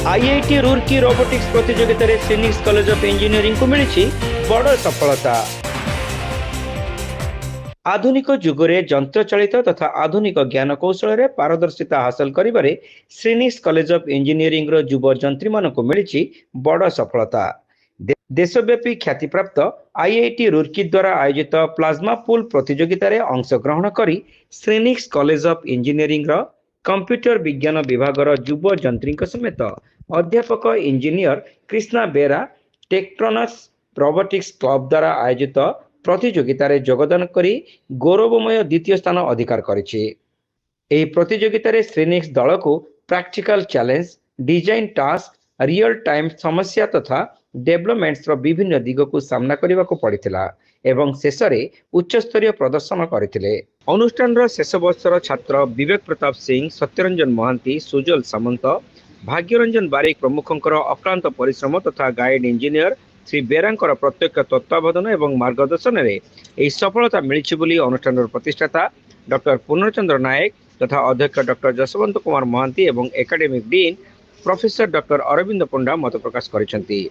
IIT Roorkee robotics प्रतियोगिता रे Phoenix college of engineering को मिली बड़ सफलता। आधुनिक जुगरे यंत्र चालित तथा आधुनिक ज्ञान कौशल रे पारदर्शिता हासिल करिबारे श्रीनिक्स कॉलेज ऑफ इंजीनियरिंग रो युव जंत्री मानक मिली बड़ सफलता। देशव्यापी ख्यातिप्राप्त आईआईटी रुर्की द्वारा आयोजित प्लाज्मा पूल प्रतियोगिता रे अंशग्रहण करी श्रीनिक्स कॉलेज ऑफ इंजीनियरिंग रो कंप्यूटर विज्ञान विभाग युव जंत्री समेत अध्यापक इंजीनियर कृष्णा बेरा टेक्ट्रोनस रोबोटिक्स क्लब द्वारा आयोजित प्रतियोगिता रे योगदान करी गौरवमय द्वितीय स्थान अधिकार करिछि। एही प्रतियोगिता रे श्रीनिक्स दल को practical challenge, design task, real time समस्या तथा डेवलपमेंट्स रो विभिन्न दिग को सामना करने को पड़िथिला एवं शेष रे उच्च स्तरीय प्रदर्शन करथिले। अनुष्ठान रो शेष वर्षर छात्र विवेक प्रताप सिंह, सत्यरंजन महांती, सुजल सामंत, भाग्यरंजन बारिक प्रमुखंकर अक्लांत परिश्रम तथा गाइड इंजीनियर श्री बेरांकर प्रत्यक्ष तत्वावधान एवं मार्गदर्शन रे एही सफलता मिलिछि बोली अनुष्ठान प्रतिष्ठाता डॉक्टर पूर्णचंद्र नायक तथा अध्यक्ष डॉक्टर जसवंत कुमार महांती एवं academic dean professor doctor Arvind Panda मत प्रकाश करिसेंती।